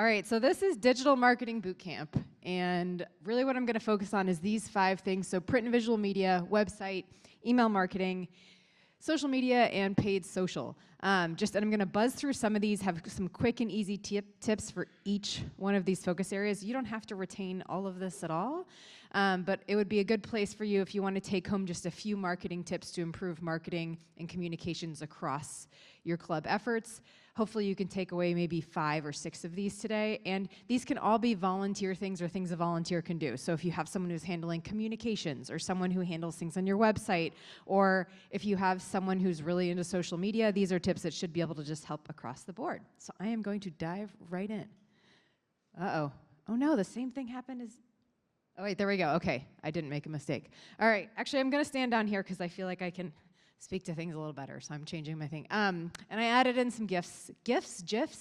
All right, so this is Digital Marketing Bootcamp, and really what I'm going to focus on is these 5 things. So print and visual media, website, email marketing, social media, and paid social. And I'm going to buzz through some of these, have some quick and easy tips for each one of these focus areas. You don't have to retain all of this at all, but it would be a good place for you if you want to take home just a few marketing tips to improve marketing and communications across your club efforts. Hopefully you can take away maybe 5 or 6 of these today, and these can all be volunteer things or things a volunteer can do. So if you have someone who's handling communications, or someone who handles things on your website, or if you have someone who's really into social media, these are tips that should be able to just help across the board. So I am going to dive right in. Uh-oh. Oh no, the same thing happened as... Oh wait, there we go. Okay, I didn't make a mistake. All right, actually I'm gonna stand down here because I feel like I can speak to things a little better, so I'm changing my thing. And I added in some GIFs,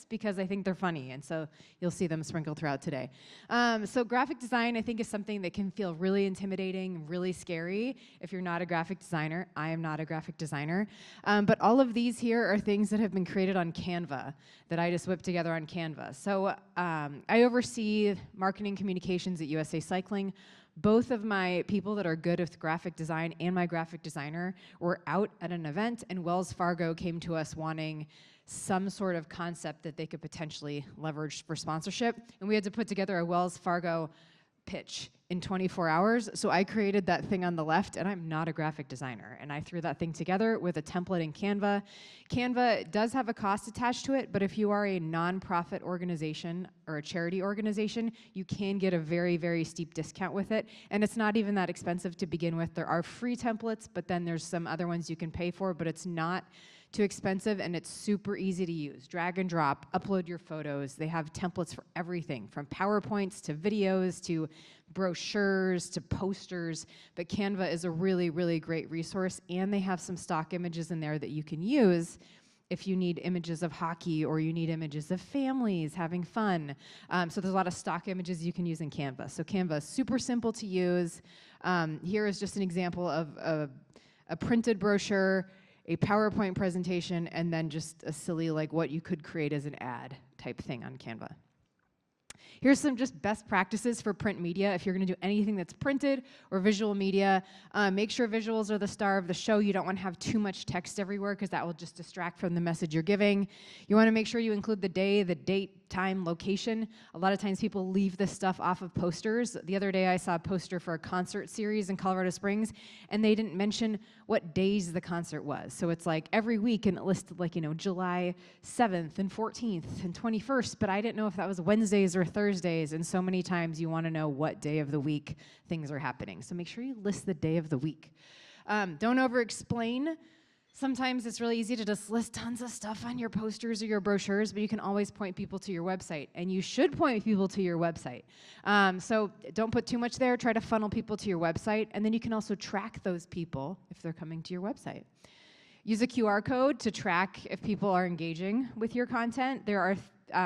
because I think they're funny, and so you'll see them sprinkled throughout today. So graphic design, I think, is something that can feel really intimidating, really scary if you're not a graphic designer. I am not a graphic designer. But all of these here are things that have been created on Canva, that I just whipped together on Canva. So I oversee marketing communications at USA Cycling. Both of my people that are good with graphic design and my graphic designer were out at an event, and Wells Fargo came to us wanting some sort of concept that they could potentially leverage for sponsorship. And we had to put together a Wells Fargo pitch in 24 hours. So I created that thing on the left, and I'm not a graphic designer. And I threw that thing together with a template in Canva. Canva does have a cost attached to it, but if you are a nonprofit organization or a charity organization, you can get a very, very steep discount with it. And it's not even that expensive to begin with. There are free templates, but then there's some other ones you can pay for, but it's not too expensive, and it's super easy to use. Drag and drop, upload your photos. They have templates for everything, from PowerPoints to videos to brochures to posters. But Canva is a really, really great resource, and they have some stock images in there that you can use if you need images of hockey or you need images of families having fun. So there's a lot of stock images you can use in Canva. So Canva is super simple to use. Here is just an example of a printed brochure, a PowerPoint presentation, and then just a silly, like, what you could create as an ad type thing on Canva. Here's some just best practices for print media. If you're gonna do anything that's printed or visual media, make sure visuals are the star of the show. You don't wanna have too much text everywhere because that will just distract from the message you're giving. You wanna make sure you include the day, the date, time, location. A lot of times people leave this stuff off of posters. The other day I saw a poster for a concert series in Colorado Springs, and they didn't mention what days the concert was. So it's like every week, and it listed, like, you know, July 7th and 14th and 21st, but I didn't know if that was Wednesdays or Thursdays, and so many times you wanna know what day of the week things are happening. So make sure you list the day of the week. Don't over-explain. Sometimes it's really easy to just list tons of stuff on your posters or your brochures, but you can always point people to your website, and you should point people to your website. So don't put too much there. Try to funnel people to your website, and then you can also track those people if they're coming to your website. Use a QR code to track if people are engaging with your content. There are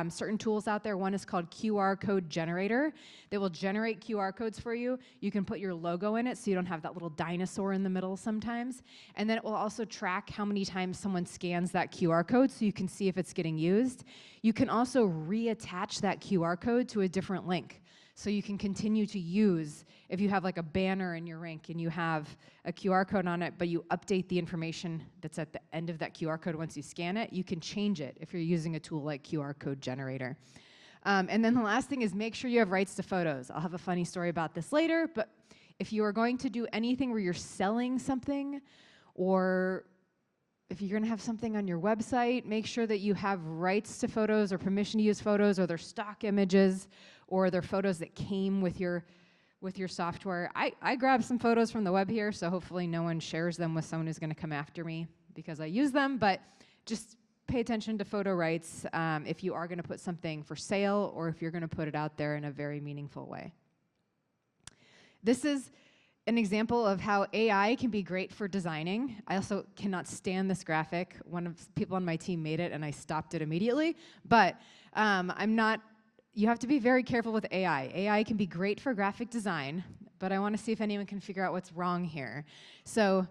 certain tools out there. One is called QR Code Generator. They will generate QR codes for you. You can put your logo in it so you don't have that little dinosaur in the middle sometimes. And then it will also track how many times someone scans that QR code so you can see if it's getting used. You can also reattach that QR code to a different link. So you can continue to use, if you have like a banner in your rink and you have a QR code on it, but you update the information that's at the end of that QR code once you scan it, you can change it if you're using a tool like QR Code Generator. And then the last thing is make sure you have rights to photos. I'll have a funny story about this later, but if you are going to do anything where you're selling something, or if you're gonna have something on your website, make sure that you have rights to photos or permission to use photos, or they're stock images, or they're photos that came with your software. I grabbed some photos from the web here, so hopefully no one shares them with someone who's gonna come after me because I use them, but just pay attention to photo rights if you are gonna put something for sale, or if you're gonna put it out there in a very meaningful way. This is an example of how AI can be great for designing. I also cannot stand this graphic. One of the people on my team made it and I stopped it immediately, but you have to be very careful with AI. AI can be great for graphic design, but I wanna see if anyone can figure out what's wrong here. So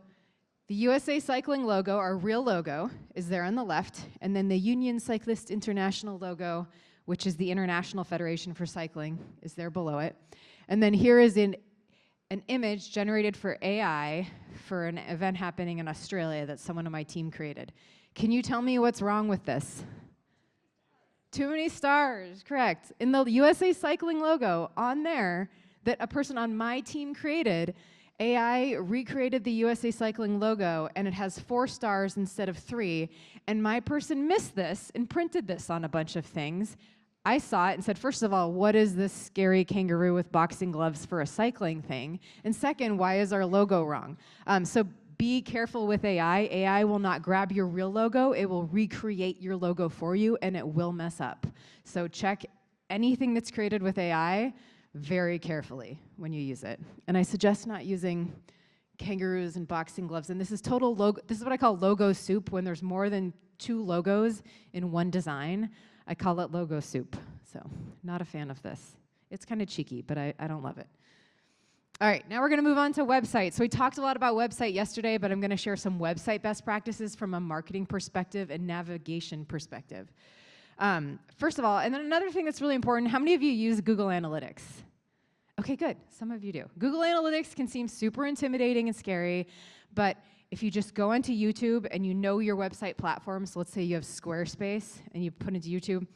the USA Cycling logo, our real logo, is there on the left, and then the Union Cyclist International logo which is the International Federation for Cycling, is there below it. And then here is an image generated for AI for an event happening in Australia that someone on my team created. Can you tell me what's wrong with this? Too many stars, correct. In the USA Cycling logo on there that a person on my team created, AI recreated the USA Cycling logo, and it has 4 stars instead of 3, and my person missed this and printed this on a bunch of things. I saw it and said, first of all, what is this scary kangaroo with boxing gloves for a cycling thing? And second, why is our logo wrong? So be careful with AI. AI will not grab your real logo. It will recreate your logo for you, and it will mess up. So check anything that's created with AI very carefully when you use it. And I suggest not using kangaroos and boxing gloves. And this is total logo. This is what I call logo soup. When there's more than 2 logos in one design, I call it logo soup. So not a fan of this. It's kind of cheeky, but I don't love it. All right, now we're going to move on to websites. So we talked a lot about website yesterday, but I'm going to share some website best practices from a marketing perspective and navigation perspective. First of all, and then another thing that's really important, how many of you use Google Analytics? Okay, good. Some of you do. Google Analytics can seem super intimidating and scary, but if you just go onto YouTube and you know your website platform, so let's say you have Squarespace and you put into YouTube,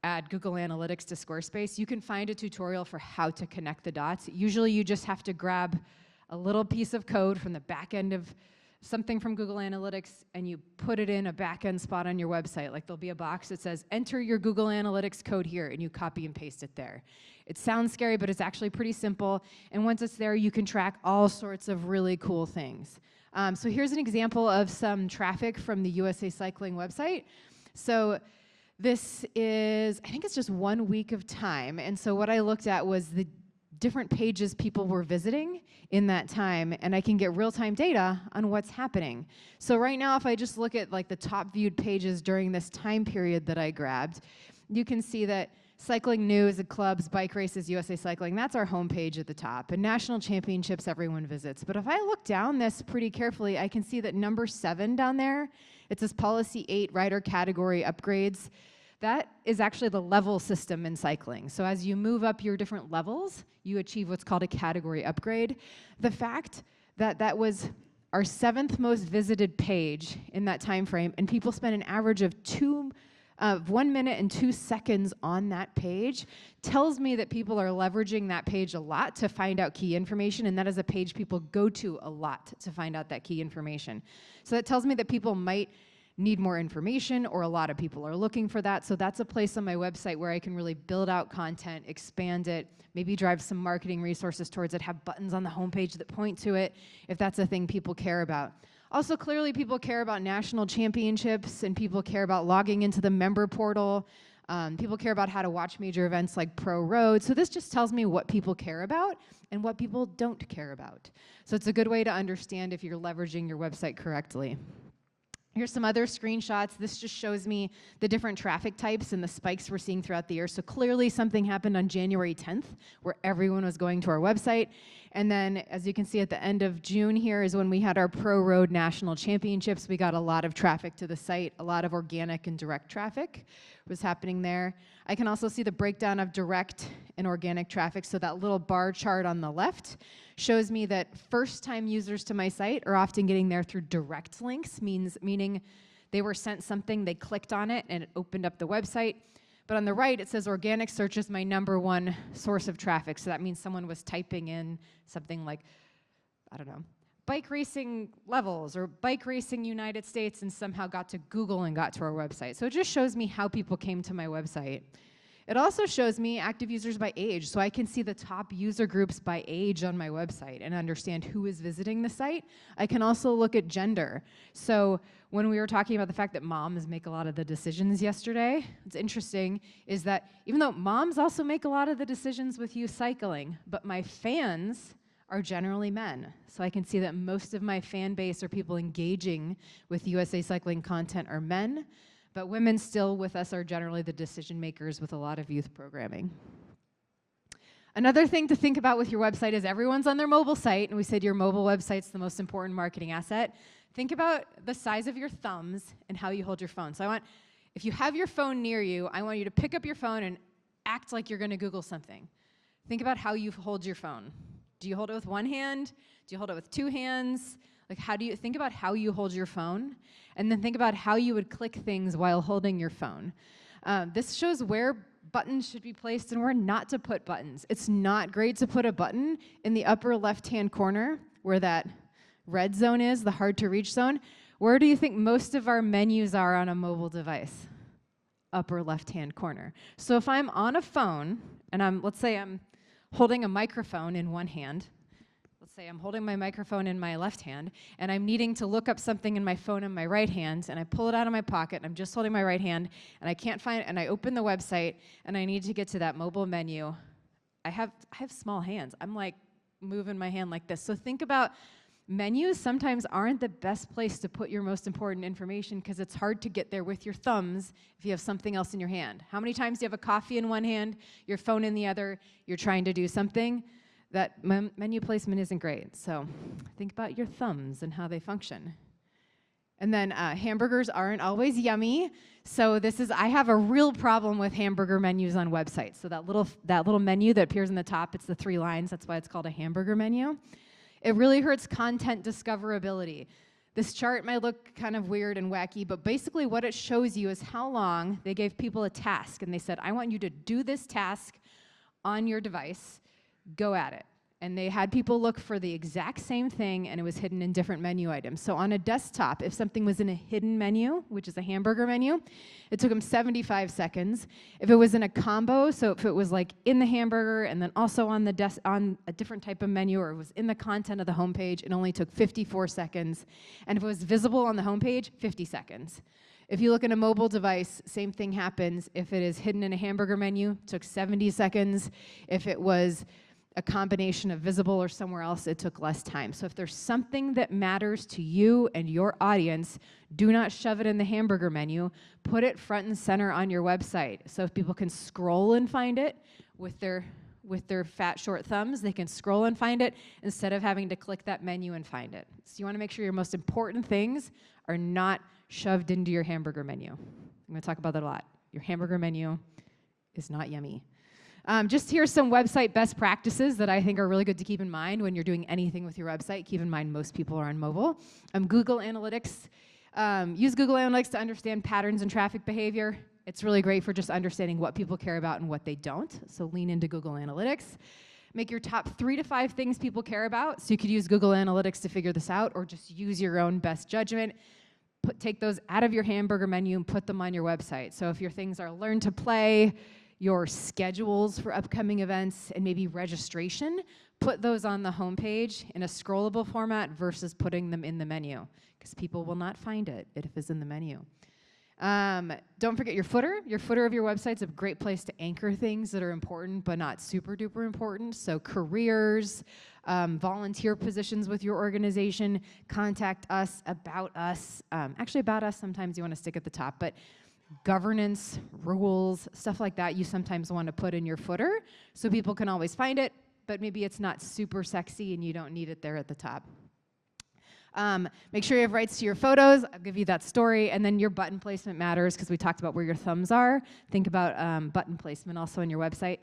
add Google Analytics to Squarespace, you can find a tutorial for how to connect the dots. Usually you just have to grab a little piece of code from the back end of something from Google Analytics and you put it in a back end spot on your website. Like there'll be a box that says, enter your Google Analytics code here, and you copy and paste it there. It sounds scary, but it's actually pretty simple. And once it's there, you can track all sorts of really cool things. So here's an example of some traffic from the USA Cycling website. So this is, I think it's just 1 week of time. And so what I looked at was the different pages people were visiting in that time, and I can get real-time data on what's happening. So right now, if I just look at like the top viewed pages during this time period that I grabbed, you can see that cycling news and clubs, bike races, USA Cycling, that's our homepage at the top. And national championships, everyone visits. But if I look down this pretty carefully, I can see that number 7 down there, it says policy 8, rider category upgrades. That is actually the level system in cycling. So as you move up your different levels, you achieve what's called a category upgrade. The fact that that was our 7th most visited page in that time frame, and people spent an average of 1 minute and 2 seconds on that page, tells me that people are leveraging that page a lot to find out key information, and that is a page people go to a lot to find out that key information. So that tells me that people might need more information, or a lot of people are looking for that. So that's a place on my website where I can really build out content, expand it, maybe drive some marketing resources towards it, have buttons on the homepage that point to it, if that's a thing people care about. Also, clearly people care about national championships, and people care about logging into the member portal. People care about how to watch major events like Pro Road. So this just tells me what people care about and what people don't care about. So it's a good way to understand if you're leveraging your website correctly. Here's some other screenshots. This just shows me the different traffic types and the spikes we're seeing throughout the year. So clearly something happened on January 10th where everyone was going to our website. And then as you can see at the end of June here is when we had our Pro Road National Championships. We got a lot of traffic to the site, a lot of organic and direct traffic was happening there. I can also see the breakdown of direct and organic traffic. So that little bar chart on the left shows me that first-time users to my site are often getting there through direct links, meaning they were sent something, they clicked on it, and it opened up the website. But on the right, it says organic search is my #1 source of traffic. So that means someone was typing in something like, I don't know, bike racing levels or bike racing United States, and somehow got to Google and got to our website. So it just shows me how people came to my website. It also shows me active users by age, so I can see the top user groups by age on my website and understand who is visiting the site. I can also look at gender. So when we were talking about the fact that moms make a lot of the decisions yesterday, what's interesting is that even though moms also make a lot of the decisions with youth cycling, but my fans are generally men. So I can see that most of my fan base or people engaging with USA Cycling content are men, but women still with us are generally the decision makers with a lot of youth programming. Another thing to think about with your website is everyone's on their mobile site, and we said your mobile website's the most important marketing asset. Think about the size of your thumbs and how you hold your phone. So If you have your phone near you, I want you to pick up your phone and act like you're going to Google something. Think about how you hold your phone. Do you hold it with one hand? Do you hold it with two hands? Like, how do you think about how you hold your phone? And then think about how you would click things while holding your phone. This shows where buttons should be placed and where not to put buttons. It's not great to put a button in the upper left-hand corner where that red zone is, the hard-to-reach zone. Where do you think most of our menus are on a mobile device? Upper left-hand corner. So if I'm on a phone, and let's say I'm holding a microphone in one hand, let's say I'm holding my microphone in my left hand, and I'm needing to look up something in my phone in my right hand, and I pull it out of my pocket, and I'm just holding my right hand, and I can't find it, and I open the website, and I need to get to that mobile menu. I have small hands. I'm like moving my hand like this. So think about menus sometimes aren't the best place to put your most important information because it's hard to get there with your thumbs if you have something else in your hand. How many times do you have a coffee in one hand, your phone in the other, you're trying to do something? That menu placement isn't great. So think about your thumbs and how they function. And then hamburgers aren't always yummy. So I have a real problem with hamburger menus on websites. So that little menu that appears in the top, it's the 3 lines. That's why it's called a hamburger menu. It really hurts content discoverability. This chart might look kind of weird and wacky, but basically what it shows you is how long they gave people a task. And they said, I want you to do this task on your device. Go at it. And they had people look for the exact same thing, and it was hidden in different menu items. So on a desktop, if something was in a hidden menu, which is a hamburger menu, it took them 75 seconds. If it was in a combo, so if it was like in the hamburger and then also on a different type of menu, or it was in the content of the homepage, it only took 54 seconds. And if it was visible on the homepage, 50 seconds. If you look at a mobile device, same thing happens. If it is hidden in a hamburger menu, it took 70 seconds. If it was a combination of visible or somewhere else, it took less time. So if there's something that matters to you and your audience, do not shove it in the hamburger menu. Put it front and center on your website. So if people can scroll and find it with their fat, short thumbs, they can scroll and find it instead of having to click that menu and find it. So you want to make sure your most important things are not shoved into your hamburger menu. I'm going to talk about that a lot. Your hamburger menu is not yummy. Just here's some website best practices that I think are really good to keep in mind when you're doing anything with your website. Keep in mind most people are on mobile. Google Analytics. Use Google Analytics to understand patterns in traffic behavior. It's really great for just understanding what people care about and what they don't. So lean into Google Analytics. Make your top 3 to 5 things people care about. So you could use Google Analytics to figure this out, or just use your own best judgment. Take those out of your hamburger menu and put them on your website. So if your things are learn to play, your schedules for upcoming events, and maybe registration, put those on the homepage in a scrollable format versus putting them in the menu, because people will not find it if it's in the menu. Don't forget your footer. Your footer of your website's a great place to anchor things that are important but not super duper important. So careers, volunteer positions with your organization, contact us, about us. Actually, about us, sometimes you want to stick at the top, but governance, rules, stuff like that you sometimes want to put in your footer so people can always find it, but maybe it's not super sexy and you don't need it there at the top. Make sure you have rights to your photos. I'll give you that story. And then your button placement matters because we talked about where your thumbs are. Think about button placement also on your website.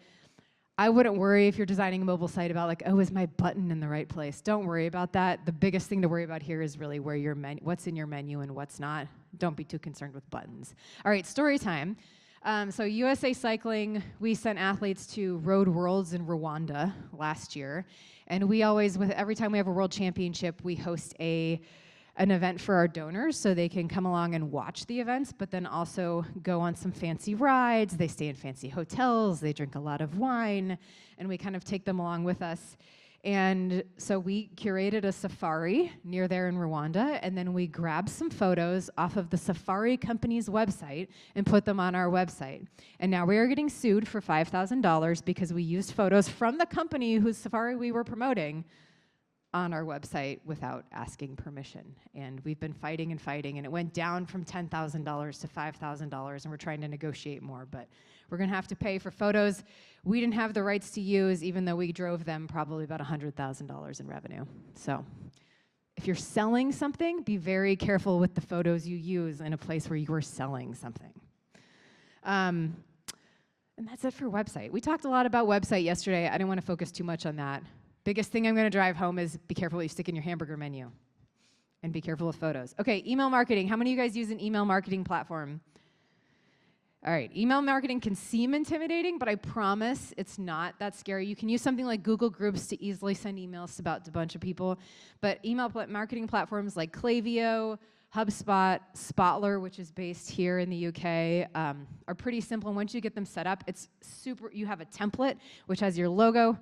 I wouldn't worry if you're designing a mobile site about like, oh, is my button in the right place? Don't worry about that. The biggest thing to worry about here is really where your what's in your menu and what's not. Don't be too concerned with buttons. All right, story time. So USA Cycling, we sent athletes to Road Worlds in Rwanda last year. And we always, every time we have a world championship, we host an event for our donors so they can come along and watch the events, but then also go on some fancy rides. They stay in fancy hotels. They drink a lot of wine, and we kind of take them along with us. And so we curated a safari near there in Rwanda, and then we grabbed some photos off of the safari company's website and put them on our website. And now we are getting sued for $5,000 because we used photos from the company whose safari we were promoting on our website without asking permission. And we've been fighting and fighting, and it went down from $10,000 to $5,000, and we're trying to negotiate more, but we're gonna have to pay for photos we didn't have the rights to use, even though we drove them probably about $100,000 in revenue. So if you're selling something, be very careful with the photos you use in a place where you are selling something. And that's it for website. We talked a lot about website yesterday. I didn't want to focus too much on that. Biggest thing I'm going to drive home is be careful what you stick in your hamburger menu. And be careful with photos. Okay, email marketing. How many of you guys use an email marketing platform? All right, email marketing can seem intimidating, but I promise it's not that scary. You can use something like Google Groups to easily send emails about a bunch of people, but email marketing platforms like Klaviyo, HubSpot, Spotler, which is based here in the UK, are pretty simple. And once you get them set up, it's super. You have a template, which has your logo,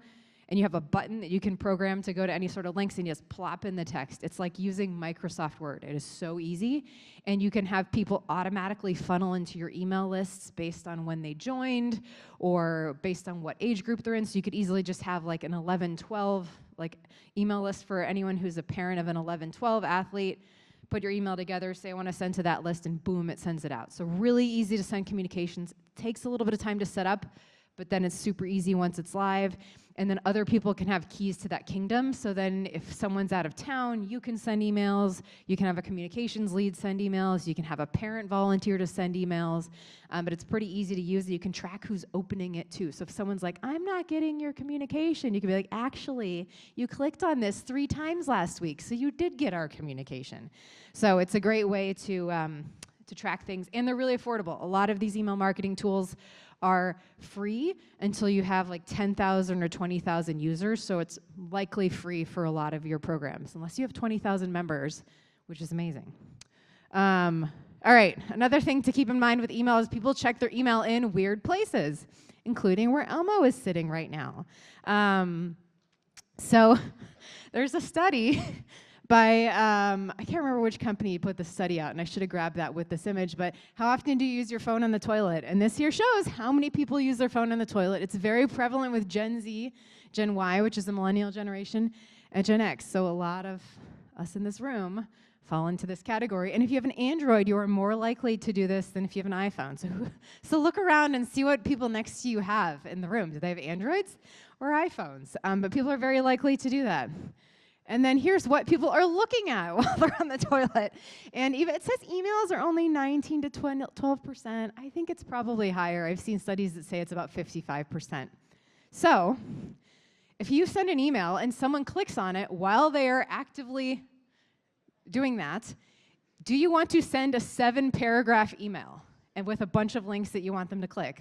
and you have a button that you can program to go to any sort of links and you just plop in the text. It's like using Microsoft Word. It is so easy. And you can have people automatically funnel into your email lists based on when they joined or based on what age group they're in. So you could easily just have like an 11-12 like email list for anyone who's a parent of an 11-12 athlete. Put your email together, say I want to send to that list, and boom, it sends it out. So really easy to send communications. It takes a little bit of time to set up, but then it's super easy once it's live. And then other people can have keys to that kingdom. So then if someone's out of town, you can send emails. You can have a communications lead send emails. You can have a parent volunteer to send emails. But it's pretty easy to use. You can track who's opening it too. So if someone's like, I'm not getting your communication, you can be like, actually, you clicked on this 3 times last week, so you did get our communication. So it's a great way to track things. And they're really affordable. A lot of these email marketing tools are free until you have like 10,000 or 20,000 users, so it's likely free for a lot of your programs, unless you have 20,000 members, which is amazing. All right, another thing to keep in mind with email is people check their email in weird places, including where Elmo is sitting right now. So there's a study by, I can't remember which company put the study out, and I should have grabbed that with this image, but how often do you use your phone on the toilet? And this here shows how many people use their phone on the toilet. It's very prevalent with Gen Z, Gen Y, which is the millennial generation, and Gen X. So a lot of us in this room fall into this category. And if you have an Android, you are more likely to do this than if you have an iPhone. So look around and see what people next to you have in the room. Do they have Androids or iPhones? But people are very likely to do that. And then here's what people are looking at while they're on the toilet. And even it says emails are only 19 to 12%. I think it's probably higher. I've seen studies that say it's about 55%. So if you send an email and someone clicks on it while they are actively doing that, do you want to send a 7-paragraph email and with a bunch of links that you want them to click?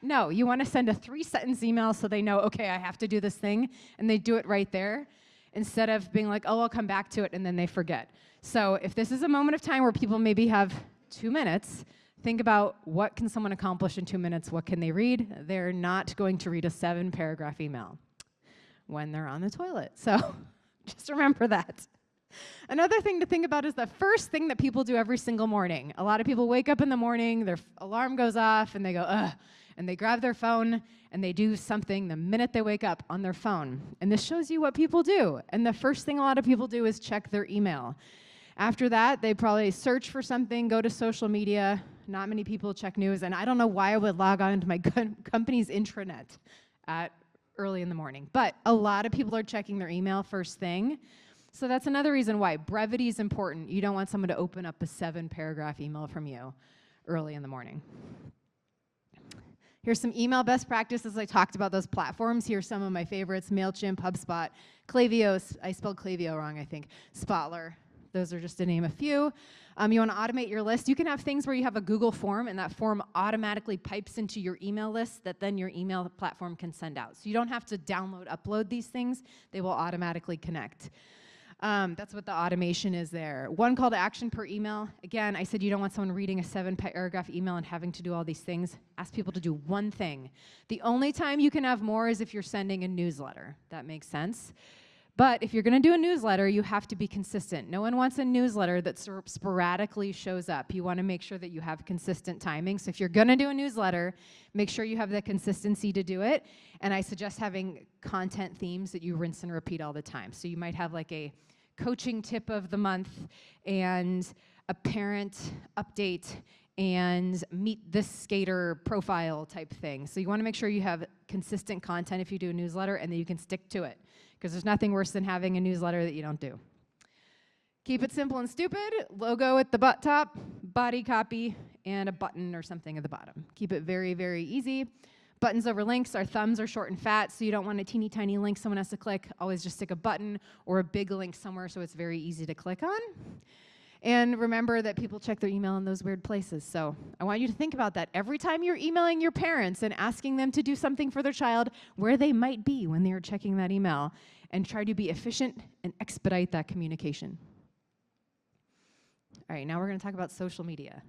No, you want to send a 3-sentence email so they know, okay, I have to do this thing, and they do it right there, instead of being like, oh, I'll come back to it, and then they forget. So if this is a moment of time where people maybe have 2 minutes, think about what can someone accomplish in 2 minutes, what can they read? They're not going to read a 7-paragraph email when they're on the toilet. So just remember that. Another thing to think about is the first thing that people do every single morning. A lot of people wake up in the morning, their alarm goes off, and they go, ugh, and they grab their phone, and they do something the minute they wake up on their phone. And this shows you what people do. And the first thing a lot of people do is check their email. After that, they probably search for something, go to social media. Not many people check news, and I don't know why I would log on to my company's intranet at early in the morning. But a lot of people are checking their email first thing. So that's another reason why brevity is important. You don't want someone to open up a 7-paragraph email from you early in the morning. Here's some email best practices. I talked about those platforms. Here's some of my favorites: MailChimp, HubSpot, Klaviyo. I spelled Klaviyo wrong, I think. Spotler. Those are just to name a few. You want to automate your list. You can have things where you have a Google form, and that form automatically pipes into your email list that then your email platform can send out. So you don't have to download, upload these things. They will automatically connect. That's what the automation is there. 1 call to action per email. Again, I said you don't want someone reading a 7-paragraph email and having to do all these things. Ask people to do 1 thing. The only time you can have more is if you're sending a newsletter. That makes sense. But if you're going to do a newsletter, you have to be consistent. No one wants a newsletter that sporadically shows up. You want to make sure that you have consistent timing. So if you're going to do a newsletter, make sure you have the consistency to do it. And I suggest having content themes that you rinse and repeat all the time. So you might have like a coaching tip of the month and a parent update and meet this skater profile type thing. So you want to make sure you have consistent content if you do a newsletter and that you can stick to it, because there's nothing worse than having a newsletter that you don't do. Keep it simple and stupid. Logo at the top, body copy, and a button or something at the bottom. Keep it very, very easy. Buttons over links. Our thumbs are short and fat, so you don't want a teeny tiny link someone has to click. Always just stick a button or a big link somewhere so it's very easy to click on. And remember that people check their email in those weird places. So I want you to think about that every time you're emailing your parents and asking them to do something for their child, where they might be when they are checking that email, and try to be efficient and expedite that communication. All right, now we're going to talk about social media.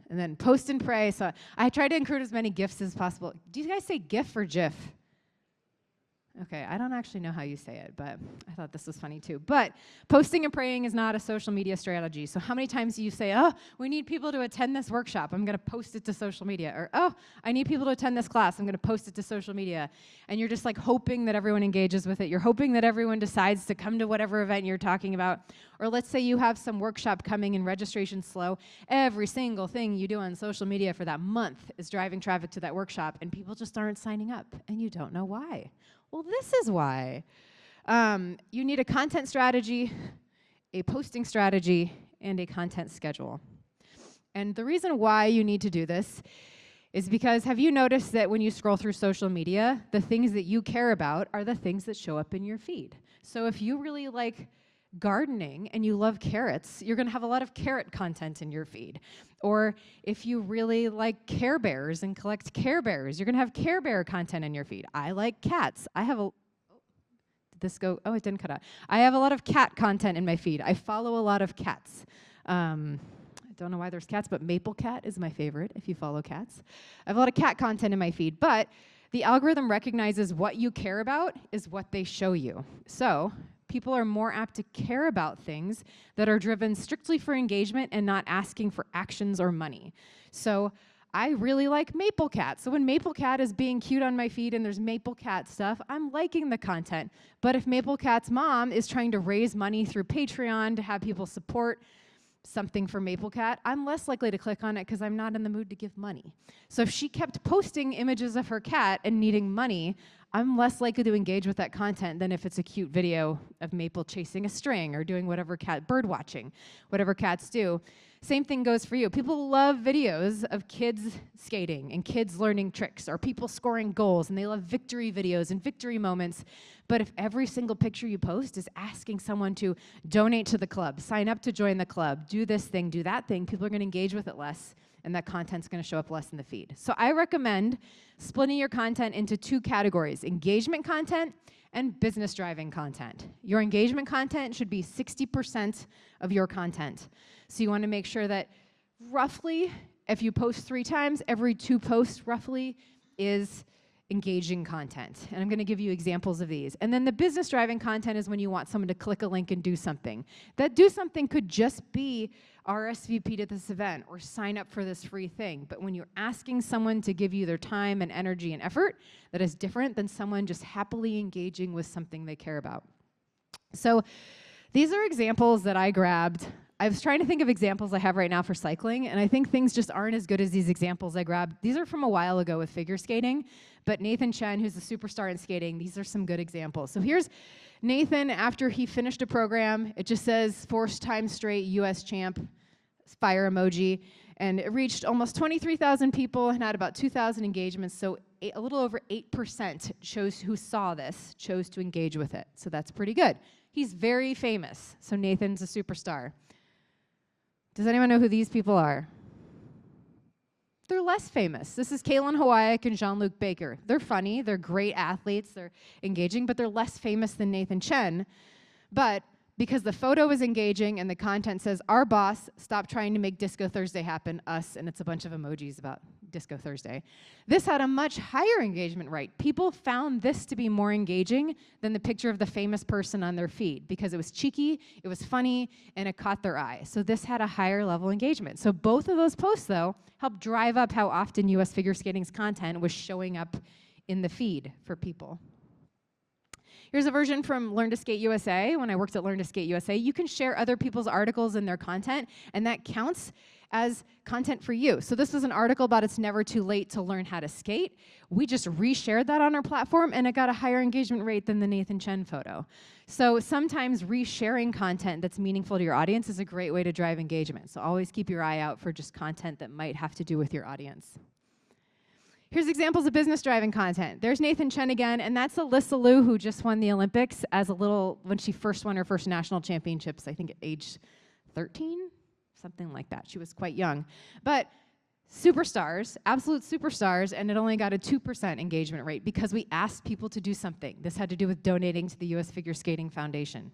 And then post and pray. So I try to include as many GIFs as possible. Do you guys say GIF or GIF? Okay, I don't actually know how you say it, but I thought this was funny too. But posting and praying is not a social media strategy. So how many times do you say, oh, we need people to attend this workshop, I'm going to post it to social media. Or, oh, I need people to attend this class, I'm going to post it to social media. And you're just like hoping that everyone engages with it. You're hoping that everyone decides to come to whatever event you're talking about. Or let's say you have some workshop coming and registration's slow. Every single thing you do on social media for that month is driving traffic to that workshop, and people just aren't signing up, and you don't know why. Well, this is why. You need a content strategy, a posting strategy, and a content schedule. And the reason why you need to do this is because, have you noticed that when you scroll through social media, the things that you care about are the things that show up in your feed? So if you really like gardening and you love carrots, you're going to have a lot of carrot content in your feed. Or if you really like Care Bears and collect Care Bears, you're going to have Care Bear content in your feed. I like cats. I have a... Did this go? Oh, it didn't cut out. I have a lot of cat content in my feed. I follow a lot of cats. I don't know why there's cats, but Maple Cat is my favorite if you follow cats. I have a lot of cat content in my feed, but the algorithm recognizes what you care about is what they show you. So people are more apt to care about things that are driven strictly for engagement and not asking for actions or money. So I really like Maple Cat. So when Maple Cat is being cute on my feed and there's Maple Cat stuff, I'm liking the content. But if Maple Cat's mom is trying to raise money through Patreon to have people support something for Maple Cat, I'm less likely to click on it because I'm not in the mood to give money. So if she kept posting images of her cat and needing money, I'm less likely to engage with that content than if it's a cute video of Maple chasing a string or doing whatever cat, bird watching, whatever cats do. Same thing goes for you. People love videos of kids skating and kids learning tricks or people scoring goals, and they love victory videos and victory moments. But if every single picture you post is asking someone to donate to the club, sign up to join the club, do this thing, do that thing, people are going to engage with it less, and that content's going to show up less in the feed. So I recommend splitting your content into two categories: engagement content and business driving content. Your engagement content should be 60% of your content. So you want to make sure that roughly, if you post 3 times, every 2 posts roughly is engaging content. And I'm going to give you examples of these. And then the business driving content is when you want someone to click a link and do something. That do something could just be RSVP to this event or sign up for this free thing. But when you're asking someone to give you their time and energy and effort, that is different than someone just happily engaging with something they care about. So these are examples that I grabbed. I was trying to think of examples I have right now for cycling, and I think things just aren't as good as these examples I grabbed. These are from a while ago with figure skating, but Nathan Chen, who's a superstar in skating, these are some good examples. So here's Nathan after he finished a program. It just says 4 times straight US champ, fire emoji, and it reached almost 23,000 people and had about 2,000 engagements, so a little over 8% who saw this chose to engage with it. So that's pretty good. He's very famous, so Nathan's a superstar. Does anyone know who these people are? They're less famous. This is Kaylin Hawaik and Jean-Luc Baker. They're funny, they're great athletes, they're engaging, but they're less famous than Nathan Chen. But because the photo is engaging and the content says, our boss, stop trying to make Disco Thursday happen, us, and it's a bunch of emojis about Disco Thursday. This had a much higher engagement rate. People found this to be more engaging than the picture of the famous person on their feed because it was cheeky, it was funny, and it caught their eye. So this had a higher level engagement. So both of those posts, though, helped drive up how often US figure skating's content was showing up in the feed for people. Here's a version from Learn to Skate USA. When I worked at Learn to Skate USA, you can share other people's articles and their content, and that counts as content for you. So this was an article about it's never too late to learn how to skate. We just reshared that on our platform, and it got a higher engagement rate than the Nathan Chen photo. So sometimes resharing content that's meaningful to your audience is a great way to drive engagement. So always keep your eye out for just content that might have to do with your audience. Here's examples of business-driving content. There's Nathan Chen again, and that's Alyssa Liu, who just won the Olympics as a little, when she first won her first national championships, I think at age 13, something like that. She was quite young. But superstars, absolute superstars, and it only got a 2% engagement rate because we asked people to do something. This had to do with donating to the US Figure Skating Foundation.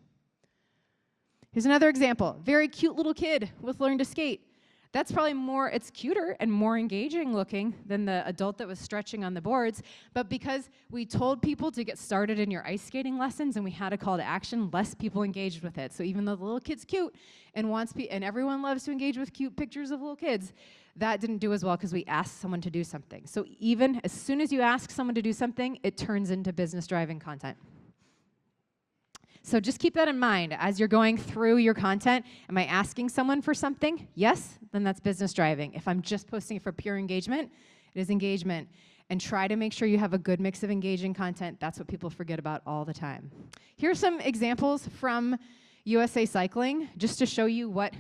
Here's another example. Very cute little kid with Learn to Skate. That's probably more, it's cuter and more engaging looking than the adult that was stretching on the boards, but because we told people to get started in your ice skating lessons and we had a call to action, less people engaged with it. So even though the little kid's cute and and everyone loves to engage with cute pictures of little kids, that didn't do as well because we asked someone to do something. So even as soon as you ask someone to do something, it turns into business-driving content. So just keep that in mind as you're going through your content. Am I asking someone for something? Yes, then that's business driving. If I'm just posting for pure engagement, it is engagement. And try to make sure you have a good mix of engaging content. That's what people forget about all the time. Here's some examples from USA Cycling, just to show you what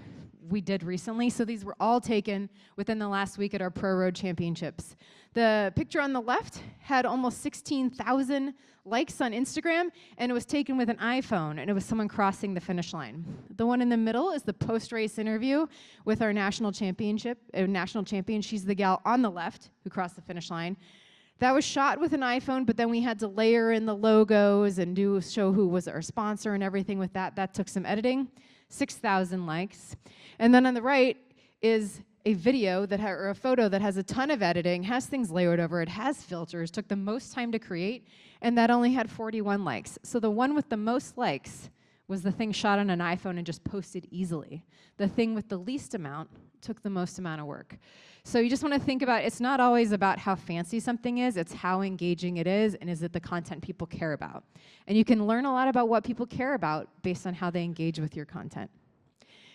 we did recently. So these were all taken within the last week at our Pro Road Championships. The picture on the left had almost 16,000 likes on Instagram, and it was taken with an iPhone, and it was someone crossing the finish line. The one in the middle is the post-race interview with our national champion. She's the gal on the left who crossed the finish line. That was shot with an iPhone, but then we had to layer in the logos and show who was our sponsor and everything with that. That took some editing. 6,000 likes. And then on the right is a video or a photo that has a ton of editing, has things layered over it, has filters, took the most time to create, and that only had 41 likes. So the one with the most likes was the thing shot on an iPhone and just posted easily. The thing with the least amount took the most amount of work. So you just want to think about, it's not always about how fancy something is, it's how engaging it is, and is it the content people care about. And you can learn a lot about what people care about based on how they engage with your content.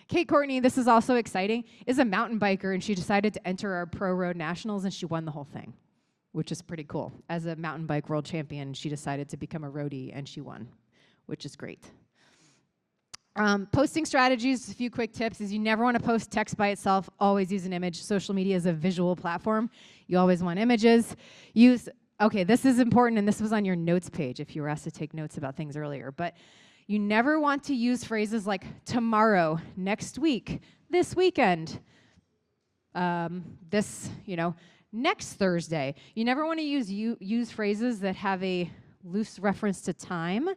Kate Courtney, this is also exciting, is a mountain biker, and she decided to enter our Pro Road Nationals, and she won the whole thing, which is pretty cool. As a mountain bike world champion, she decided to become a roadie, and she won, which is great. Posting strategies, a few quick tips, is you never want to post text by itself, always use an image. Social media is a visual platform. You always want images. Okay, this is important, and this was on your notes page if you were asked to take notes about things earlier, but you never want to use phrases like tomorrow, next week, this weekend, next Thursday. You never want to use phrases that have a loose reference to time,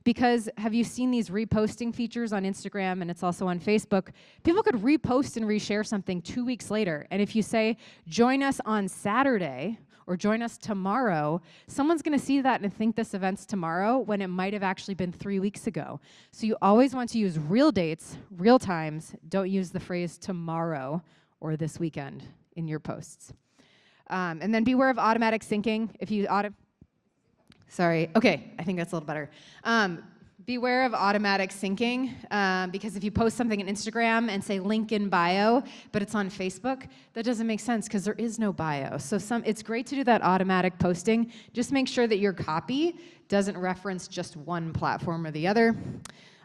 because have you seen these reposting features on Instagram, and it's also on Facebook? People could repost and reshare something 2 weeks later, and if you say, join us on Saturday, or join us tomorrow, someone's gonna see that and think this event's tomorrow when it might have actually been 3 weeks ago. So you always want to use real dates, real times. Don't use the phrase tomorrow or this weekend in your posts. And then beware of automatic syncing. If you Sorry, okay, I think that's a little better. Beware of automatic syncing, because if you post something on Instagram and say link in bio, but it's on Facebook, that doesn't make sense because there is no bio. So it's great to do that automatic posting. Just make sure that your copy doesn't reference just one platform or the other.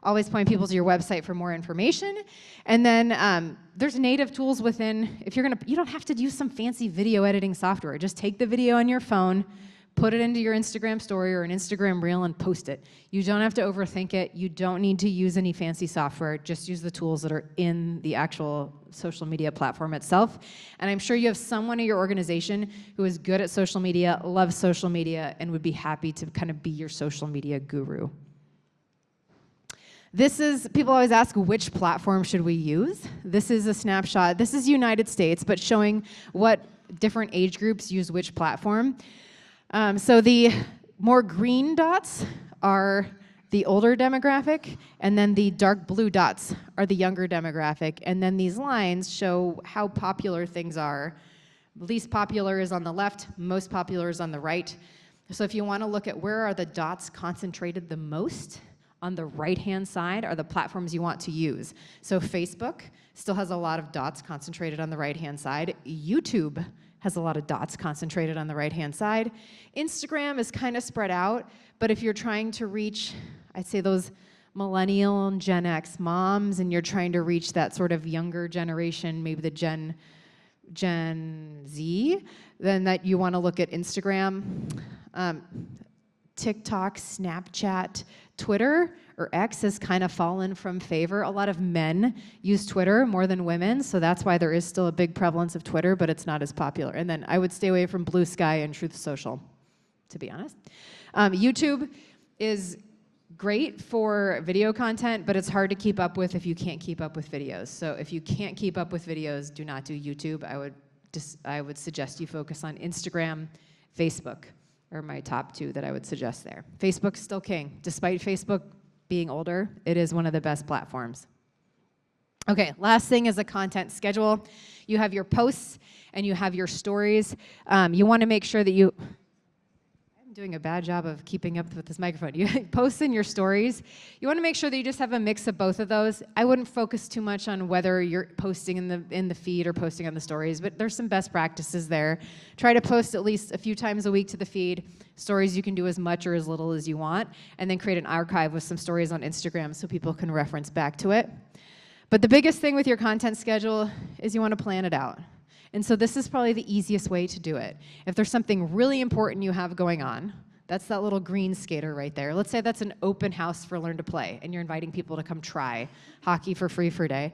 Always point people to your website for more information. And then there's native tools within, you don't have to use some fancy video editing software. Just take the video on your phone, put it into your Instagram story or an Instagram reel and post it. You don't have to overthink it. You don't need to use any fancy software. Just use the tools that are in the actual social media platform itself. And I'm sure you have someone in your organization who is good at social media, loves social media, and would be happy to kind of be your social media guru. People always ask, which platform should we use? This is a snapshot. This is United States, but showing what different age groups use which platform. So the more green dots are the older demographic, and then the dark blue dots are the younger demographic, and then these lines show how popular things are. Least popular is on the left, most popular is on the right. So if you want to look at where are the dots concentrated the most on the right-hand side are the platforms you want to use. So Facebook still has a lot of dots concentrated on the right-hand side. YouTube has a lot of dots concentrated on the right-hand side. Instagram is kind of spread out, but if you're trying to reach, I'd say those millennial and Gen X moms, and you're trying to reach that sort of younger generation, maybe the Gen Z, then that you want to look at Instagram, TikTok, Snapchat, Twitter, or X has kind of fallen from favor. A lot of men use Twitter more than women, so that's why there is still a big prevalence of Twitter, but it's not as popular. And then I would stay away from Blue Sky and Truth Social, to be honest. YouTube is great for video content, but it's hard to keep up with if you can't keep up with videos. So if you can't keep up with videos, do not do YouTube. I would suggest you focus on Instagram, Facebook are my top two that I would suggest there. Facebook's still king. Despite Facebook being older, it is one of the best platforms. Okay, last thing is a content schedule. You have your posts and you have your stories. You want to make sure that I'm doing a bad job of keeping up with this microphone. You post in your stories. You want to make sure that you just have a mix of both of those. I wouldn't focus too much on whether you're posting in the feed or posting on the stories, but there's some best practices there. Try to post at least a few times a week to the feed. Stories you can do as much or as little as you want, and then create an archive with some stories on Instagram so people can reference back to it. But the biggest thing with your content schedule is you want to plan it out. And so this is probably the easiest way to do it. If there's something really important you have going on, that's that little green skater right there. Let's say that's an open house for Learn to Play, and you're inviting people to come try hockey for free for a day.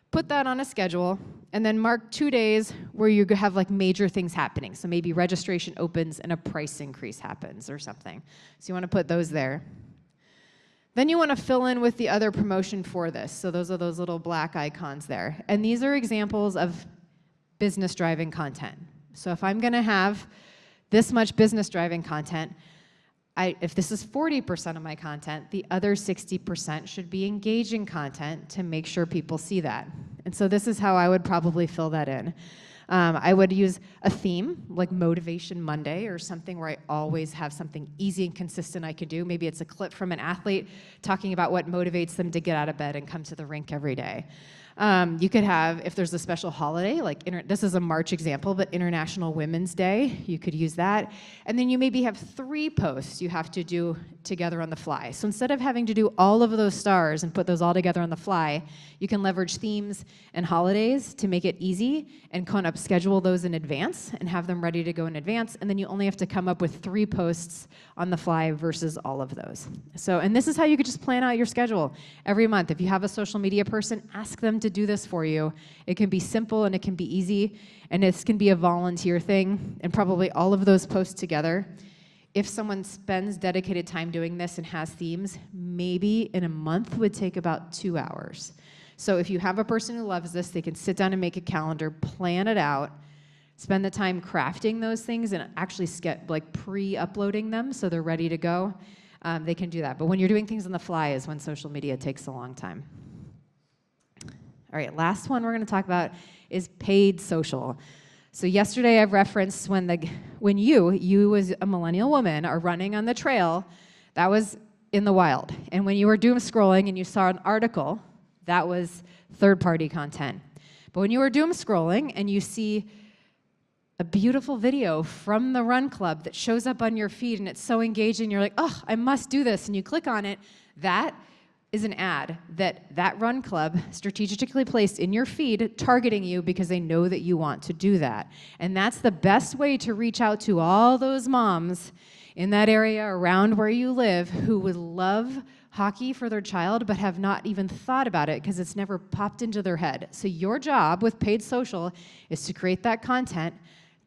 Put that on a schedule, and then mark 2 days where you have like major things happening. So maybe registration opens and a price increase happens or something. So you want to put those there. Then you want to fill in with the other promotion for this. So those are those little black icons there. And these are examples of business driving content. So if I'm going to have this much business driving content, if this is 40% of my content, the other 60% should be engaging content to make sure people see that. And so this is how I would probably fill that in. I would use a theme like Motivation Monday or something where I always have something easy and consistent I could do. Maybe it's a clip from an athlete talking about what motivates them to get out of bed and come to the rink every day. You could have, if there's a special holiday, like this is a March example, but International Women's Day, you could use that. And then you maybe have 3 posts you have to do together on the fly. So instead of having to do all of those stars and put those all together on the fly, you can leverage themes and holidays to make it easy and kind of schedule those in advance and have them ready to go in advance. And then you only have to come up with 3 posts on the fly versus all of those. So, and this is how you could just plan out your schedule every month. If you have a social media person, ask them to do this for you. It can be simple and it can be easy, and this can be a volunteer thing, and probably all of those posts together. If someone spends dedicated time doing this and has themes, maybe in a month would take about 2 hours. So if you have a person who loves this, they can sit down and make a calendar, plan it out, spend the time crafting those things and actually pre-uploading them so they're ready to go. They can do that. But when you're doing things on the fly is when social media takes a long time. All right, last one we're going to talk about is paid social. So yesterday I referenced when you as a millennial woman are running on the trail, that was in the wild. And when you were doom scrolling and you saw an article, that was third-party content. But when you were doom scrolling and you see a beautiful video from the run club that shows up on your feed and it's so engaging, you're like, oh, I must do this, and you click on it, that is an ad that run club strategically placed in your feed targeting you because they know that you want to do that. And that's the best way to reach out to all those moms in that area around where you live who would love hockey for their child but have not even thought about it because it's never popped into their head. So your job with paid social is to create that content,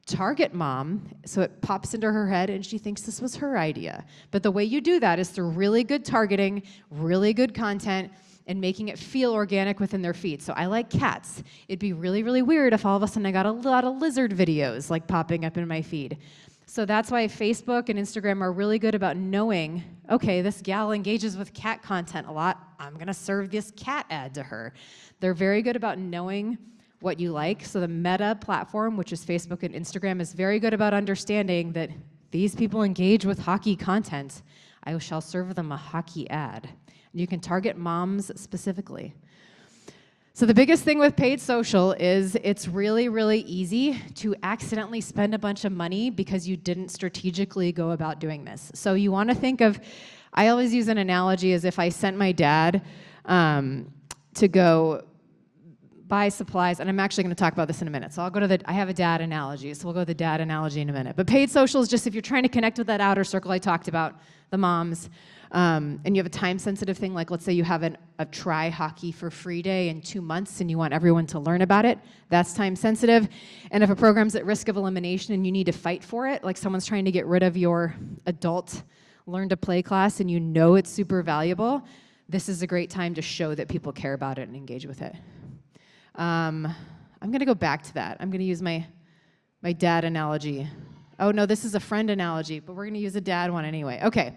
target mom so it pops into her head and she thinks this was her idea. But the way you do that is through really good targeting, really good content, and making it feel organic within their feed. So I like cats. It'd be really, really weird if all of a sudden I got a lot of lizard videos like popping up in my feed. So that's why Facebook and Instagram are really good about knowing, okay, this gal engages with cat content a lot. I'm gonna serve this cat ad to her. They're very good about knowing what you like. So the Meta platform, which is Facebook and Instagram, is very good about understanding that these people engage with hockey content. I shall serve them a hockey ad. You can target moms specifically. So the biggest thing with paid social is it's really, really easy to accidentally spend a bunch of money because you didn't strategically go about doing this. So you want to think of, I always use an analogy as if I sent my dad to go buy supplies, and I'm actually going to talk about this in a minute. So I'll go to I have a dad analogy, so we'll go to the dad analogy in a minute. But paid social is just if you're trying to connect with that outer circle I talked about, the moms, and you have a time-sensitive thing, like let's say you have a try hockey for free day in 2 months and you want everyone to learn about it, that's time-sensitive. And if a program's at risk of elimination and you need to fight for it, like someone's trying to get rid of your adult learn-to-play class and you know it's super valuable, this is a great time to show that people care about it and engage with it. I'm going to go back to that. I'm going to use my dad analogy. Oh, no, this is a friend analogy, but we're going to use a dad one anyway. Okay,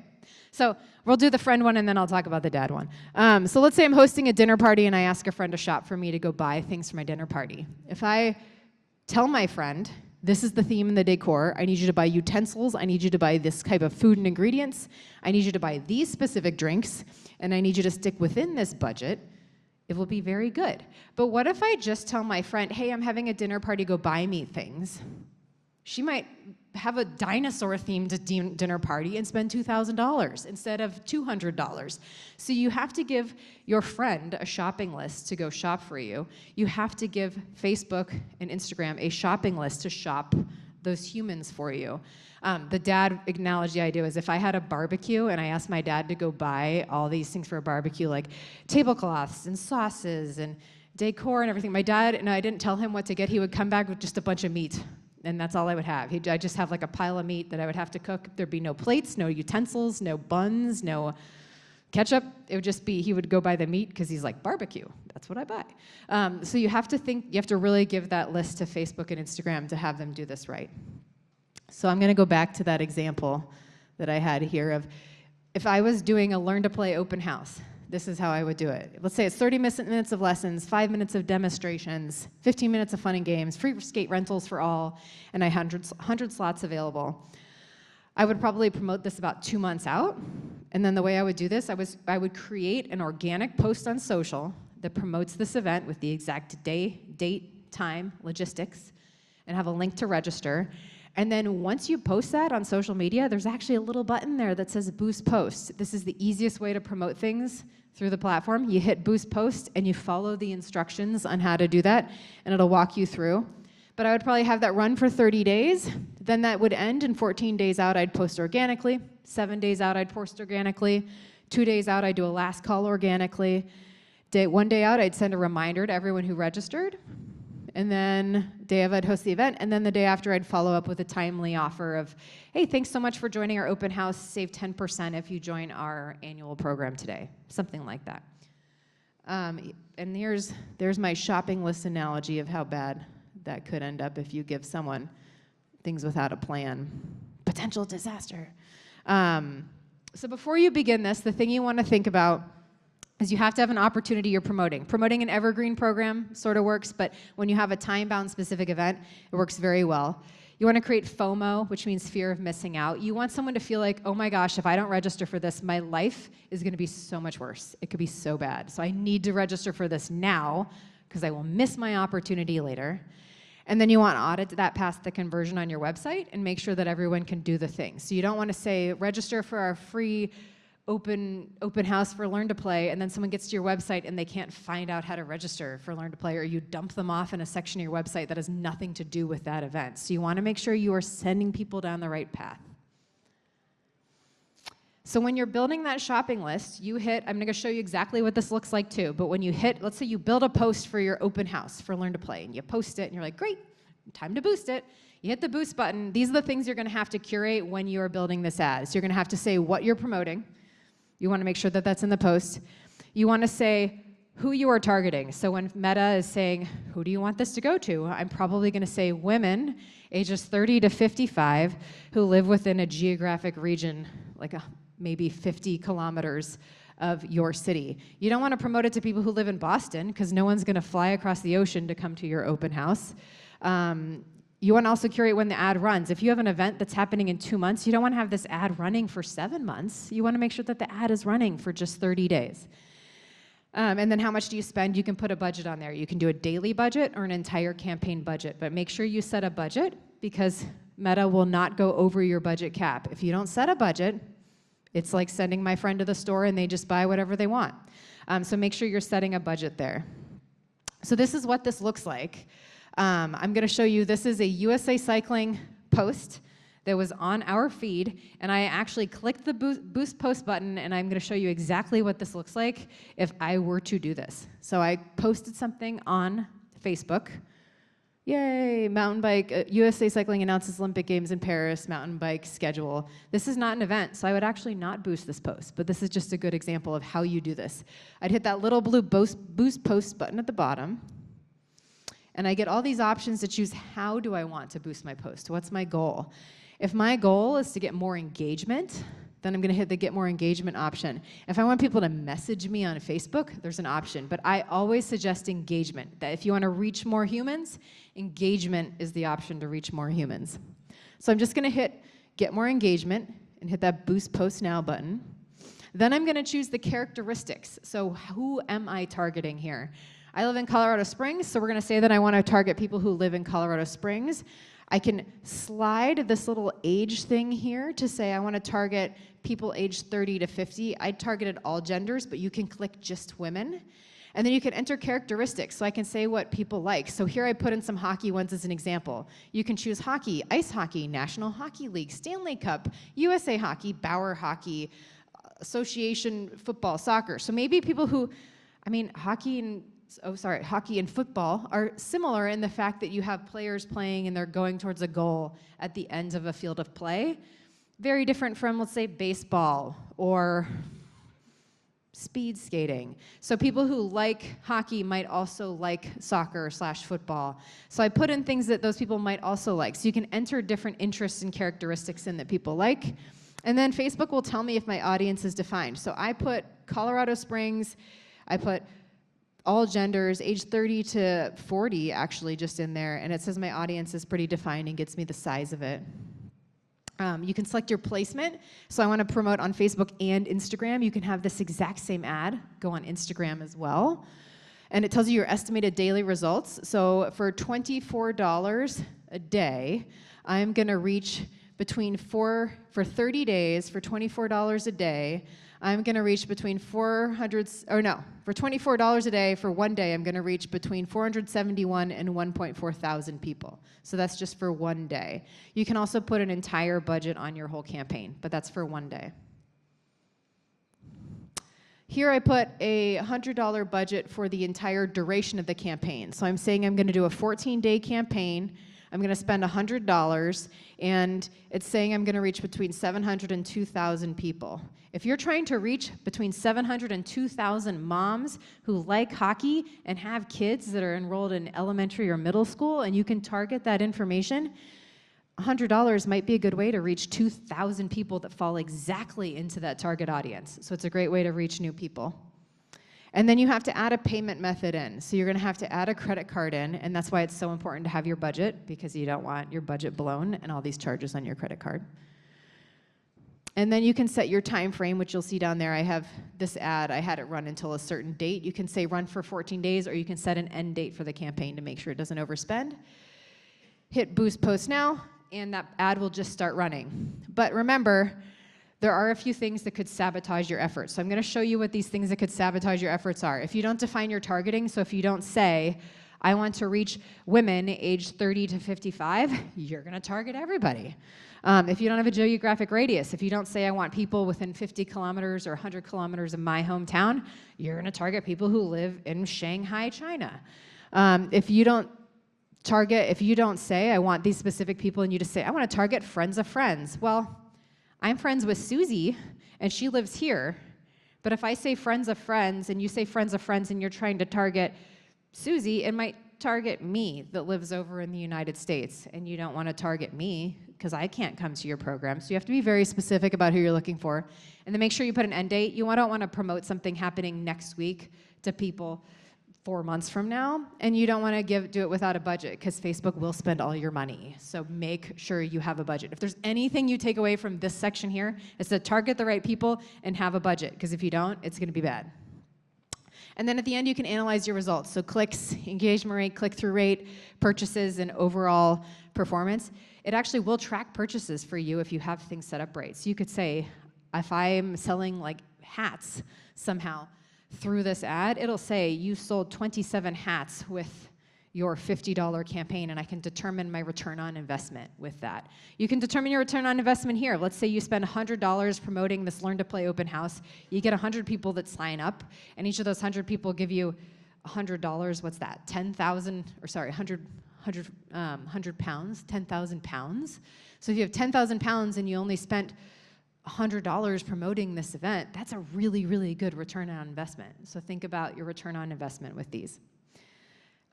so we'll do the friend one, and then I'll talk about the dad one. So let's say I'm hosting a dinner party, and I ask a friend to shop for me to go buy things for my dinner party. If I tell my friend, this is the theme and the decor, I need you to buy utensils, I need you to buy this type of food and ingredients, I need you to buy these specific drinks, and I need you to stick within this budget, it will be very good. But what if I just tell my friend, hey, I'm having a dinner party, go buy me things? She might have a dinosaur-themed dinner party and spend $2,000 instead of $200. So you have to give your friend a shopping list to go shop for you. You have to give Facebook and Instagram a shopping list to shop those humans for you. The dad analogy I do is if I had a barbecue and I asked my dad to go buy all these things for a barbecue, like tablecloths and sauces and decor and everything, my dad, and I didn't tell him what to get, he would come back with just a bunch of meat. And that's all I would have. I'd just have like a pile of meat that I would have to cook. There'd be no plates, no utensils, no buns, no ketchup. It would just be, he would go buy the meat because he's like, barbecue, that's what I buy. So you have to really give that list to Facebook and Instagram to have them do this right. So I'm gonna go back to that example that I had here of, if I was doing a Learn to Play open house, this is how I would do it. Let's say it's 30 minutes of lessons, 5 minutes of demonstrations, 15 minutes of fun and games, free skate rentals for all, and I had 100 slots available. I would probably promote this about 2 months out, and then the way I would do this, I would create an organic post on social that promotes this event with the exact day, date, time, logistics, and have a link to register. And then once you post that on social media, there's actually a little button there that says Boost Post. This is the easiest way to promote things through the platform. You hit Boost Post and you follow the instructions on how to do that, and it'll walk you through. But I would probably have that run for 30 days. Then that would end, and 14 days out, I'd post organically. 7 days out, I'd post organically. 2 days out, I'd do a last call organically. 1 day out, I'd send a reminder to everyone who registered. And then day of, I'd host the event, and then the day after, I'd follow up with a timely offer of, hey, thanks so much for joining our open house, save 10% if you join our annual program today, something like that. And there's my shopping list analogy of how bad that could end up if you give someone things without a plan. Potential disaster. So before you begin this, the thing you want to think about is you have to have an opportunity you're promoting. Promoting an evergreen program sort of works, but when you have a time-bound specific event, it works very well. You want to create FOMO, which means fear of missing out. You want someone to feel like, oh my gosh, if I don't register for this, my life is going to be so much worse. It could be so bad. So I need to register for this now because I will miss my opportunity later. And then you want to audit that past the conversion on your website and make sure that everyone can do the thing. So you don't want to say, register for our free open house for Learn to Play, and then someone gets to your website and they can't find out how to register for Learn to Play, or you dump them off in a section of your website that has nothing to do with that event. So you want to make sure you are sending people down the right path. So when you're building that shopping list, you hit, I'm going to show you exactly what this looks like too, but when you hit, let's say you build a post for your open house for Learn to Play, and you post it, and you're like, great, time to boost it. You hit the boost button. These are the things you're going to have to curate when you're building this ad. So you're going to have to say what you're promoting. You want to make sure that that's in the post. You want to say who you are targeting. So when Meta is saying, who do you want this to go to? I'm probably going to say women ages 30 to 55 who live within a geographic region, like maybe 50 kilometers of your city. You don't want to promote it to people who live in Boston because no one's going to fly across the ocean to come to your open house. You want to also curate when the ad runs. If you have an event that's happening in 2 months, you don't want to have this ad running for 7 months. You want to make sure that the ad is running for just 30 days. And then how much do you spend? You can put a budget on there. You can do a daily budget or an entire campaign budget, but make sure you set a budget because Meta will not go over your budget cap. If you don't set a budget, it's like sending my friend to the store and they just buy whatever they want. So make sure you're setting a budget there. So this is what this looks like. I'm going to show you, this is a USA Cycling post that was on our feed, and I actually clicked the boost post button, and I'm going to show you exactly what this looks like if I were to do this. So I posted something on Facebook. Yay, mountain bike, USA Cycling announces Olympic Games in Paris, mountain bike schedule. This is not an event, so I would actually not boost this post, but this is just a good example of how you do this. I'd hit that little blue boost post button at the bottom, and I get all these options to choose how do I want to boost my post, what's my goal. If my goal is to get more engagement, then I'm going to hit the get more engagement option. If I want people to message me on Facebook, there's an option, but I always suggest engagement, that if you want to reach more humans, engagement is the option to reach more humans. So I'm just going to hit get more engagement and hit that boost post now button. Then I'm going to choose the characteristics. So who am I targeting here? I live in Colorado Springs, so we're going to say that I want to target people who live in Colorado Springs. I can slide this little age thing here to say I want to target people aged 30 to 50. I targeted all genders, but you can click just women. And then you can enter characteristics, so I can say what people like. So here I put in some hockey ones as an example. You can choose hockey, ice hockey, National Hockey League, Stanley Cup, USA Hockey, Bauer Hockey, Association Football, Soccer. So maybe people who, hockey and football are similar in the fact that you have players playing and they're going towards a goal at the end of a field of play. Very different from, let's say, baseball or speed skating. So people who like hockey might also like soccer/football. So I put in things that those people might also like. So you can enter different interests and characteristics in that people like. And then Facebook will tell me if my audience is defined. So I put Colorado Springs, I put all genders, age 30 to 40 actually just in there, and it says my audience is pretty defined and gets me the size of it. You can select your placement. So I want to promote on Facebook and Instagram. You can have this exact same ad go on Instagram as well. And it tells you your estimated daily results. So for $24 a day, I'm going to reach for 30 days, for $24 a day, I'm going to reach between for $24 a day for one day, I'm going to reach between 471 and 1.4 thousand people. So that's just for one day. You can also put an entire budget on your whole campaign, but that's for one day. Here I put a $100 budget for the entire duration of the campaign. So I'm saying I'm going to do a 14-day campaign. I'm going to spend $100, and it's saying I'm going to reach between 700 and 2,000 people. If you're trying to reach between 700 and 2,000 moms who like hockey and have kids that are enrolled in elementary or middle school, and you can target that information, $100 might be a good way to reach 2,000 people that fall exactly into that target audience. So it's a great way to reach new people. And then you have to add a payment method in. So you're going to have to add a credit card in, and that's why it's so important to have your budget, because you don't want your budget blown and all these charges on your credit card. And then you can set your time frame, which you'll see down there. I have this ad. I had it run until a certain date. You can say run for 14 days, or you can set an end date for the campaign to make sure it doesn't overspend. Hit Boost Post Now, and that ad will just start running. But remember, there are a few things that could sabotage your efforts. So I'm going to show you what these things that could sabotage your efforts are. If you don't define your targeting, so if you don't say, I want to reach women aged 30 to 55, you're going to target everybody. If you don't have a geographic radius, if you don't say I want people within 50 kilometers or 100 kilometers of my hometown, you're going to target people who live in Shanghai, China. If you don't say I want these specific people and you just say I want to target friends of friends, well, I'm friends with Susie, and she lives here. But if I say friends of friends, and you say friends of friends, and you're trying to target Susie, it might target me that lives over in the United States, and you don't want to target me because I can't come to your program. So you have to be very specific about who you're looking for. And then make sure you put an end date. You don't want to promote something happening next week to people 4 months from now, and you don't want to do it without a budget, because Facebook will spend all your money. So make sure you have a budget. If there's anything you take away from this section here, it's to target the right people and have a budget, because if you don't, it's going to be bad. And then at the end, you can analyze your results. So clicks, engagement rate, click-through rate, purchases, and overall performance. It actually will track purchases for you if you have things set up right. So you could say, if I'm selling like hats somehow through this ad, it'll say you sold 27 hats with your $50 campaign, and I can determine my return on investment with that. You can determine your return on investment here. Let's say you spend $100 promoting this Learn to Play open house. You get 100 people that sign up, and each of those 100 people give you $100. What's that? 10,000, or sorry, 100 pounds, 10,000 pounds. So if you have 10,000 pounds and you only spent $100 promoting this event, that's a really, really good return on investment. So think about your return on investment with these.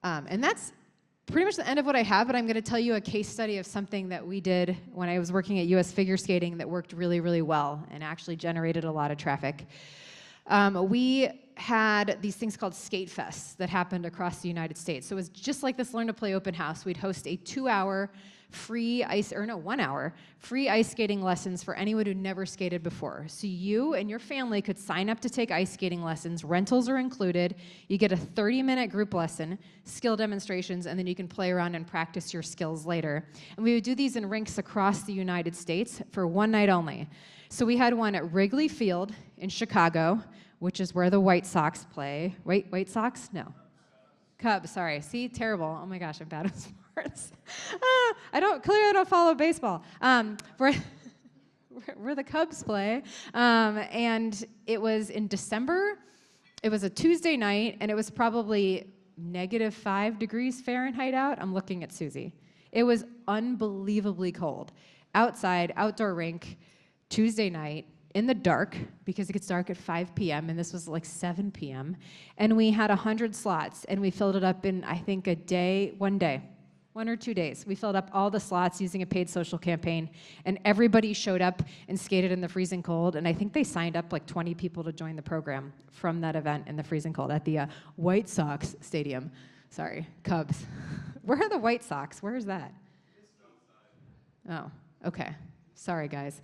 And that's pretty much the end of what I have, but I'm going to tell you a case study of something that we did when I was working at US Figure Skating that worked really, really well and actually generated a lot of traffic. We had these things called skate fests that happened across the United States. So it was just like this Learn to Play open house. We'd host a 2-hour free 1-hour free ice skating lessons for anyone who never skated before. So you and your family could sign up to take ice skating lessons. Rentals are included. You get a 30-minute group lesson, skill demonstrations, and then you can play around and practice your skills later. And we would do these in rinks across the United States for one night only. So we had one at Wrigley Field in Chicago, which is where the White Sox play. Wait, White Sox? No. Cubs, sorry. See, terrible. Oh my gosh, I'm bad at sports. Clearly I don't follow baseball. Where the Cubs play. And it was in December. It was a Tuesday night, and it was probably -5 degrees Fahrenheit out. I'm looking at Susie. It was unbelievably cold. Outside, outdoor rink, Tuesday night, in the dark, because it gets dark at 5 p.m., and this was like 7 p.m., and we had 100 slots, and we filled it up in, I think, one or 2 days. We filled up all the slots using a paid social campaign, and everybody showed up and skated in the freezing cold, and I think they signed up like 20 people to join the program from that event in the freezing cold at the White Sox Stadium. Sorry, Cubs. Where are the White Sox? Where is that? Oh, okay. Sorry, guys.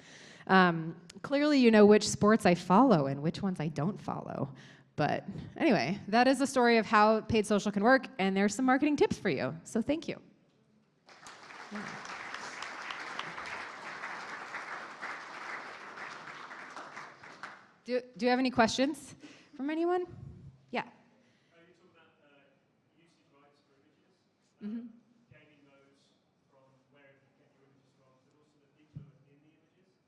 Clearly you know which sports I follow and which ones I don't follow. But anyway, that is the story of how paid social can work, and there's some marketing tips for you. So thank you. Yeah. Do you have any questions from anyone? Yeah. You talk about usage rights for images. Mm-hmm. Gaining those from wherever you get your images from, but also the people who are in the images?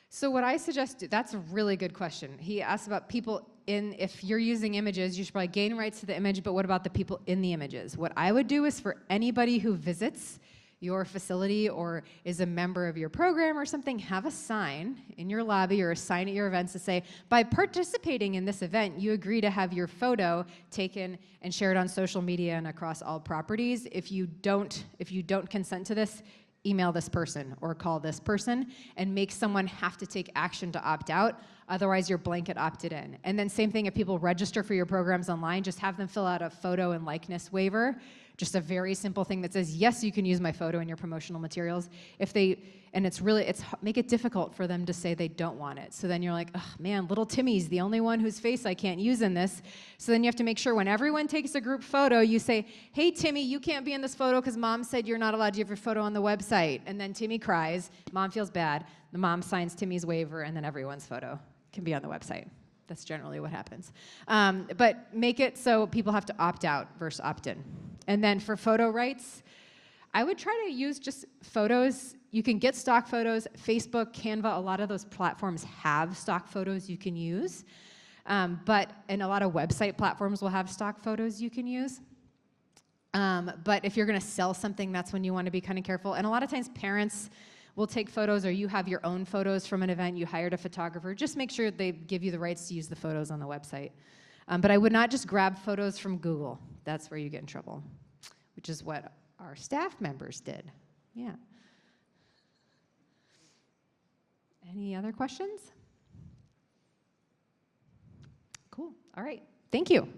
So what I suggest, that's a really good question. He asked about people if you're using images, you should probably gain rights to the image, but what about the people in the images? What I would do is for anybody who visits your facility or is a member of your program or something, have a sign in your lobby or a sign at your events to say, by participating in this event, you agree to have your photo taken and shared on social media and across all properties. If you don't consent to this, email this person or call this person and make someone have to take action to opt out. Otherwise, you're blanket opted in. And then same thing, if people register for your programs online, just have them fill out a photo and likeness waiver. Just a very simple thing that says, yes, you can use my photo in your promotional materials. Make it difficult for them to say they don't want it. So then you're like, oh man, little Timmy's the only one whose face I can't use in this. So then you have to make sure when everyone takes a group photo, you say, hey Timmy, you can't be in this photo because mom said you're not allowed to have your photo on the website. And then Timmy cries, mom feels bad, the mom signs Timmy's waiver, and then everyone's photo can be on the website. That's generally what happens. But make it so people have to opt out versus opt in. And then for photo rights, I would try to use just photos. You can get stock photos. Facebook, Canva, a lot of those platforms have stock photos you can use. And a lot of website platforms will have stock photos you can use. But if you're going to sell something, that's when you want to be kind of careful. And a lot of times parents will take photos, or you have your own photos from an event, you hired a photographer. Just make sure they give you the rights to use the photos on the website. But I would not just grab photos from Google. That's where you get in trouble, which is what our staff members did. Yeah. Any other questions? Cool. All right. Thank you.